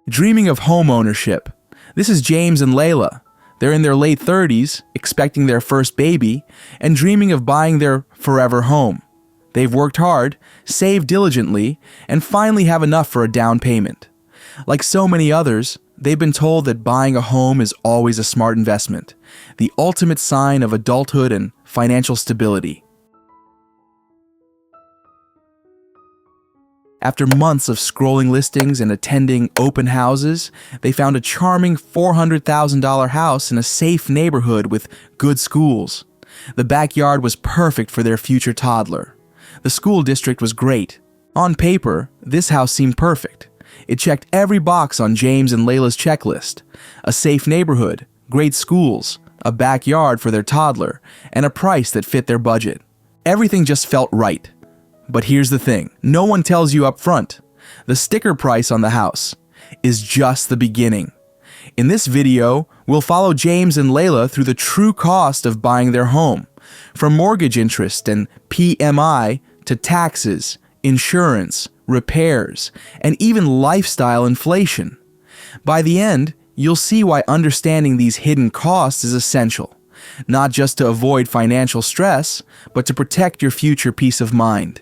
Dreaming of homeownership. This is James and Leila. They're in their late 30s, expecting their first baby, and dreaming of buying their forever home. They've worked hard, saved diligently, and finally have enough for a down payment. Like so many others, they've been told that buying a home is always a smart investment, the ultimate sign of adulthood and financial stability. After months of scrolling listings and attending open houses, they found a charming $400,000 house in a safe neighborhood with good schools. The backyard was perfect for their future toddler. The school district was great. On paper, this house seemed perfect. It checked every box on James and Leila's checklist: a safe neighborhood, great schools, a backyard for their toddler, and a price that fit their budget. Everything just felt right. But here's the thing, no one tells you up front. The sticker price on the house is just the beginning. In this video, we'll follow James and Leila through the true cost of buying their home, from mortgage interest and PMI to taxes, insurance, repairs, and even lifestyle inflation. By the end, you'll see why understanding these hidden costs is essential, not just to avoid financial stress, but to protect your future peace of mind.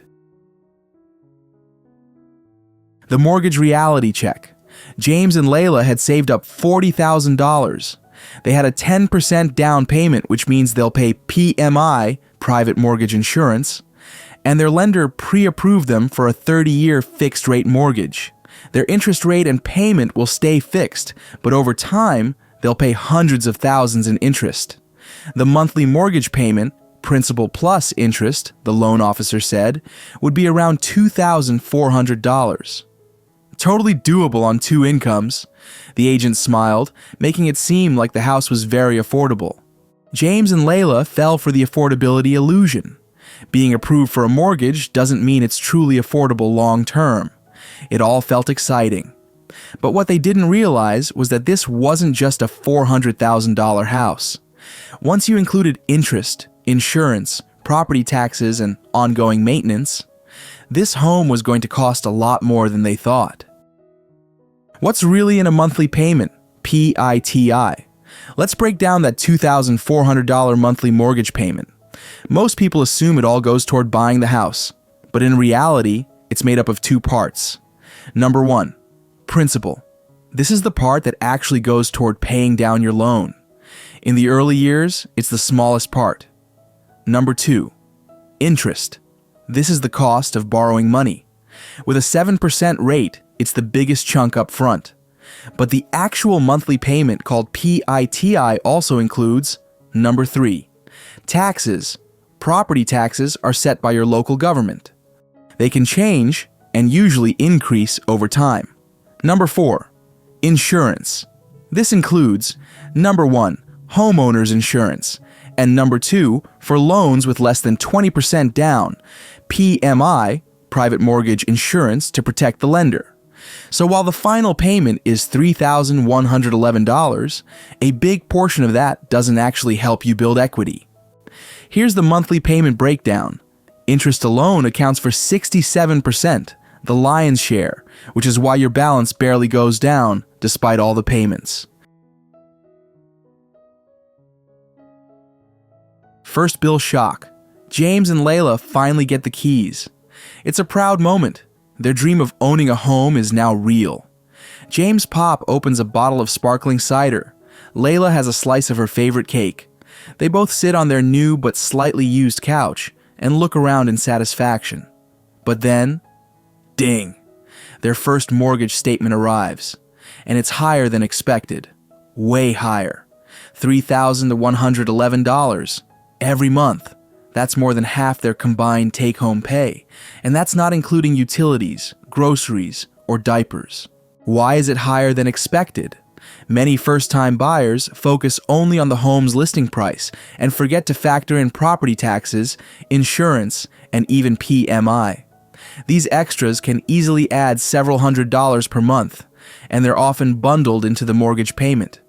The mortgage reality check. James and Leila had saved up $40,000. They had a 10% down payment, which means they'll pay PMI, private mortgage insurance, and their lender pre-approved them for a 30-year fixed-rate mortgage. Their interest rate and payment will stay fixed, but over time, they'll pay hundreds of thousands in interest. The monthly mortgage payment, principal plus interest, the loan officer said, would be around $2,400. Totally doable on two incomes. The agent smiled, making it seem like the house was very affordable. James and Leila fell for the affordability illusion. Being approved for a mortgage doesn't mean it's truly affordable long term. It all felt exciting. But what they didn't realize was that this wasn't just a $400,000 house. Once you included interest, insurance, property taxes, and ongoing maintenance, this home was going to cost a lot more than they thought. What's really in a monthly payment, PITI? Let's break down that $2,400 monthly mortgage payment. Most people assume it all goes toward buying the house, but in reality, it's made up of two parts. Number one, principal. This is the part that actually goes toward paying down your loan. In the early years, it's the smallest part. Number two, interest. This is the cost of borrowing money. With a 7% rate, it's the biggest chunk up front. But the actual monthly payment called PITI also includes number three, taxes. Property taxes are set by your local government. They can change and usually increase over time. Number four, insurance. This includes number one, homeowner's insurance, and number two, for loans with less than 20% down, PMI, private mortgage insurance to protect the lender. So while the final payment is $3,111, a big portion of that doesn't actually help you build equity. Here's the monthly payment breakdown. Interest alone accounts for 67%, the lion's share, which is why your balance barely goes down despite all the payments. First bill shock. James and Leila finally get the keys. It's a proud moment. Their dream of owning a home is now real. James' pop opens a bottle of sparkling cider. Leila has a slice of her favorite cake. They both sit on their new but slightly used couch and look around in satisfaction. But then, ding! Their first mortgage statement arrives. And it's higher than expected. Way higher. $3,111 every month. That's more than half their combined take-home pay, and that's not including utilities, groceries, or diapers. Why is it higher than expected? Many first-time buyers focus only on the home's listing price and forget to factor in property taxes, insurance, and even PMI. These extras can easily add several $100s per month, and they're often bundled into the mortgage payment.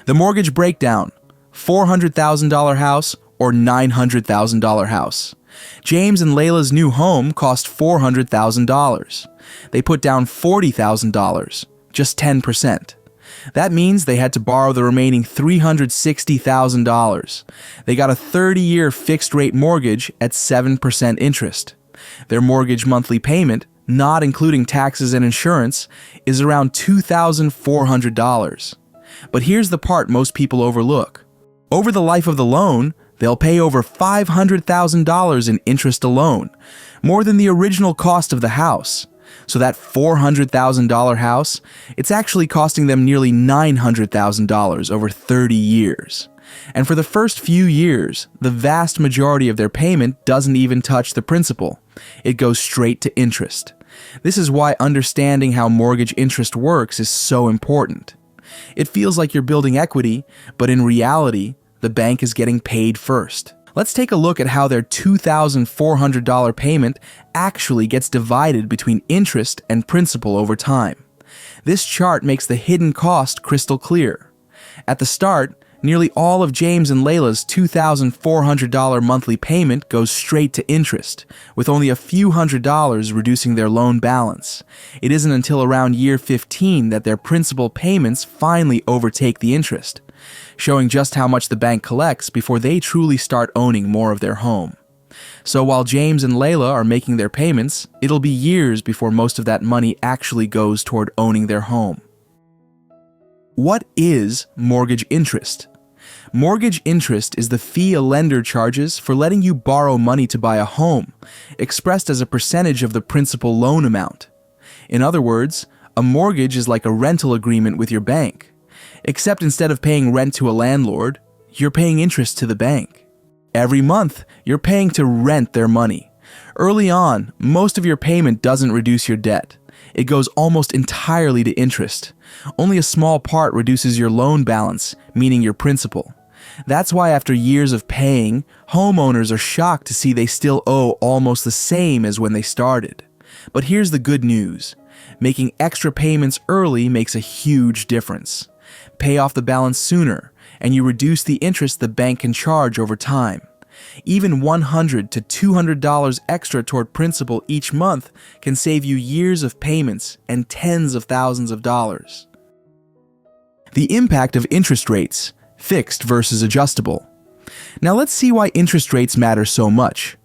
The mortgage breakdown, $400,000 house or $900,000 house. James and Leila's new home cost $400,000. They put down $40,000, just 10%. That means they had to borrow the remaining $360,000. They got a 30-year fixed-rate mortgage at 7% interest. Their mortgage monthly payment, not including taxes and insurance, is around $2,400. But here's the part most people overlook. Over the life of the loan, they'll pay over $500,000 in interest alone, more than the original cost of the house. So that $400,000 house, it's actually costing them nearly $900,000 over 30 years. And for the first few years, the vast majority of their payment doesn't even touch the principal. It goes straight to interest. This is why understanding how mortgage interest works is so important. It feels like you're building equity, but in reality, the bank is getting paid first. Let's take a look at how their $2,400 payment actually gets divided between interest and principal over time. This chart makes the hidden cost crystal clear. At the start, nearly all of James and Leila's $2,400 monthly payment goes straight to interest, with only a few $100s reducing their loan balance. It isn't until around year 15 that their principal payments finally overtake the interest, showing just how much the bank collects before they truly start owning more of their home. So while James and Leila are making their payments, it'll be years before most of that money actually goes toward owning their home. What is mortgage interest? Mortgage interest is the fee a lender charges for letting you borrow money to buy a home, expressed as a percentage of the principal loan amount. In other words, a mortgage is like a rental agreement with your bank, except instead of paying rent to a landlord, you're paying interest to the bank. Every month, you're paying to rent their money. Early on, most of your payment doesn't reduce your debt. It goes almost entirely to interest. Only a small part reduces your loan balance, meaning your principal. That's why after years of paying, homeowners are shocked to see they still owe almost the same as when they started. But here's the good news. Making extra payments early makes a huge difference. Pay off the balance sooner, and you reduce the interest the bank can charge over time. Even $100 to $200 extra toward principal each month can save you years of payments and tens of thousands of dollars. The impact of interest rates, fixed versus adjustable. Now let's see why interest rates matter so much.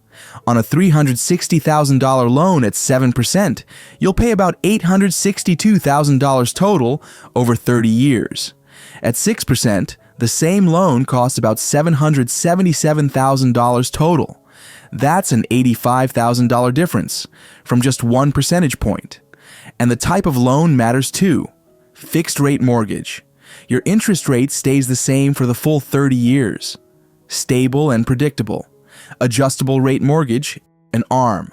On a $360,000 loan at 7%, you'll pay about $862,000 total over 30 years. At 6%, the same loan costs about $777,000 total. That's an $85,000 difference from just 1 percentage point. And the type of loan matters too. Fixed rate mortgage. Your interest rate stays the same for the full 30 years. Stable and predictable. Adjustable rate mortgage, an ARM.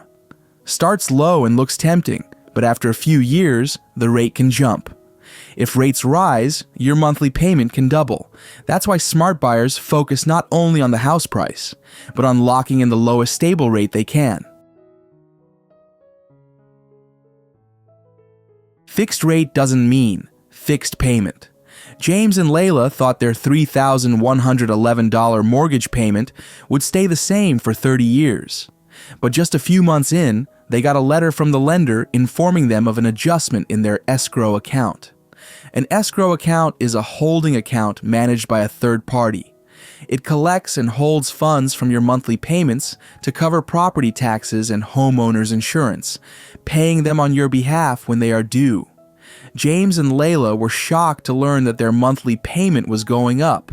Starts low and looks tempting, but after a few years, the rate can jump. If rates rise, your monthly payment can double. That's why smart buyers focus not only on the house price, but on locking in the lowest stable rate they can. Fixed rate doesn't mean fixed payment. James and Leila thought their $3,111 mortgage payment would stay the same for 30 years. But just a few months in, they got a letter from the lender informing them of an adjustment in their escrow account. An escrow account is a holding account managed by a third party. It collects and holds funds from your monthly payments to cover property taxes and homeowners insurance, paying them on your behalf when they are due. James and Leila were shocked to learn that their monthly payment was going up,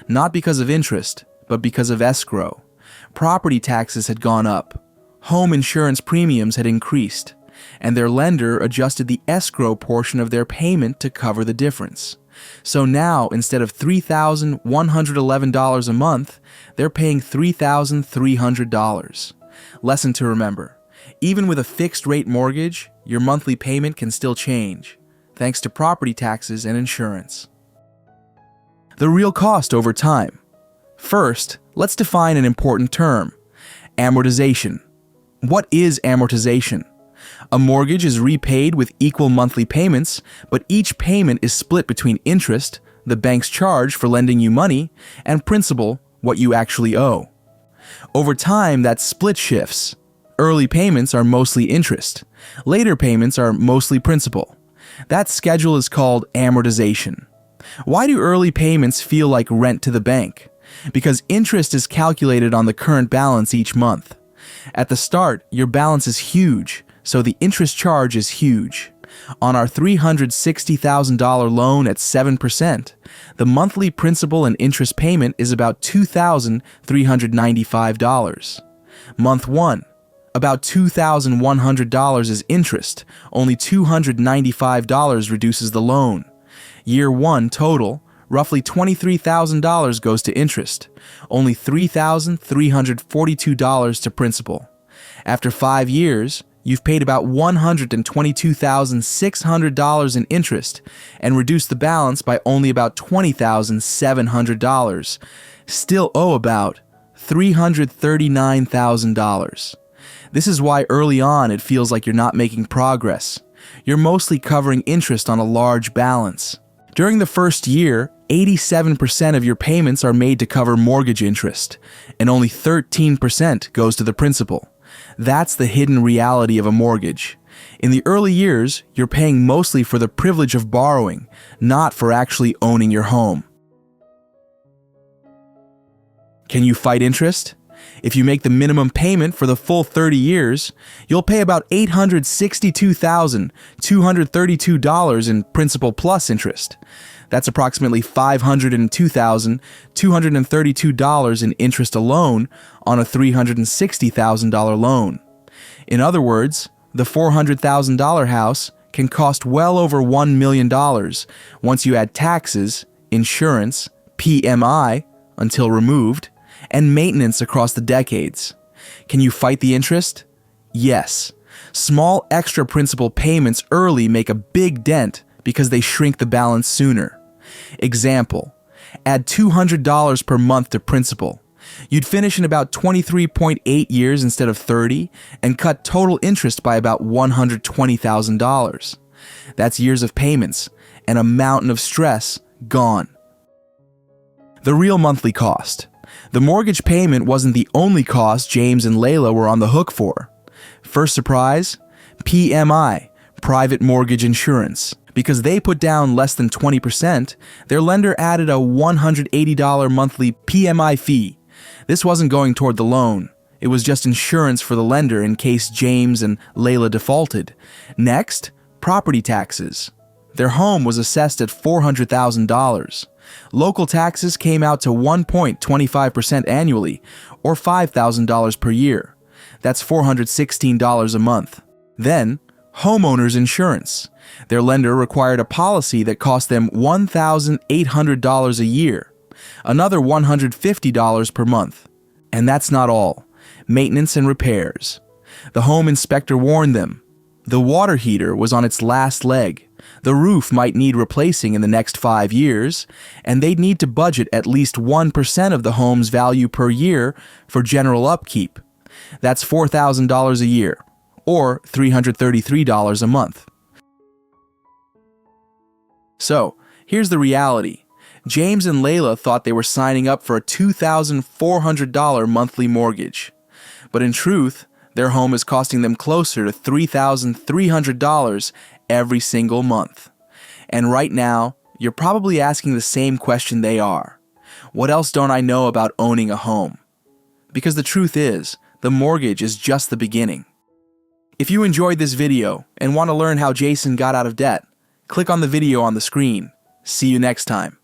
not because of interest, but because of escrow. Property taxes had gone up, home insurance premiums had increased, and their lender adjusted the escrow portion of their payment to cover the difference. So now, instead of $3,111 a month, they're paying $3,300. Lesson to remember: even with a fixed-rate mortgage, your monthly payment can still change, thanks to property taxes and insurance. The real cost over time. First, let's define an important term: amortization. What is amortization? A mortgage is repaid with equal monthly payments, but each payment is split between interest, the bank's charge for lending you money, and principal, what you actually owe. Over time, that split shifts. Early payments are mostly interest. Later payments are mostly principal. That schedule is called amortization. Why do early payments feel like rent to the bank? Because interest is calculated on the current balance each month. At the start, your balance is huge, so the interest charge is huge. On our $360,000 loan at 7%, the monthly principal and interest payment is about $2,395. Month 1, about $2,100 is interest, only $295 reduces the loan. Year 1 total, roughly $23,000 goes to interest, only $3,342 to principal. After 5 years, you've paid about $122,600 in interest and reduced the balance by only about $20,700. Still owe about $339,000. This is why early on it feels like you're not making progress. You're mostly covering interest on a large balance. During the first year, 87% of your payments are made to cover mortgage interest, and only 13% goes to the principal. That's the hidden reality of a mortgage. In the early years, you're paying mostly for the privilege of borrowing, not for actually owning your home. Can you fight interest? If you make the minimum payment for the full 30 years, you'll pay about $862,232 in principal plus interest. That's approximately $502,232 in interest alone on a $360,000 loan. In other words, the $400,000 house can cost well over $1 million once you add taxes, insurance, PMI until removed, and maintenance across the decades. Can you fight the interest? Yes. Small extra principal payments early make a big dent because they shrink the balance sooner. Example, add $200 per month to principal. You'd finish in about 23.8 years instead of 30 and cut total interest by about $120,000. That's years of payments and a mountain of stress gone. The real monthly cost. The mortgage payment wasn't the only cost James and Leila were on the hook for. First surprise? PMI, private mortgage insurance. Because they put down less than 20%, their lender added a $180 monthly PMI fee. This wasn't going toward the loan. It was just insurance for the lender in case James and Leila defaulted. Next, property taxes. Their home was assessed at $400,000. Local taxes came out to 1.25% annually, or $5,000 per year. That's $416 a month. Then, homeowners insurance. Their lender required a policy that cost them $1,800 a year, another $150 per month. And that's not all. Maintenance and repairs. The home inspector warned them. The water heater was on its last leg. The roof might need replacing in the next 5 years, and they'd need to budget at least 1% of the home's value per year for general upkeep. That's $4,000 a year, or $333 a month. So, here's the reality. James and Leila thought they were signing up for a $2,400 monthly mortgage. But in truth, their home is costing them closer to $3,300 every single month. And right now, you're probably asking the same question they are. What else don't I know about owning a home? Because the truth is, the mortgage is just the beginning. If you enjoyed this video and want to learn how Jason got out of debt, click on the video on the screen. See you next time.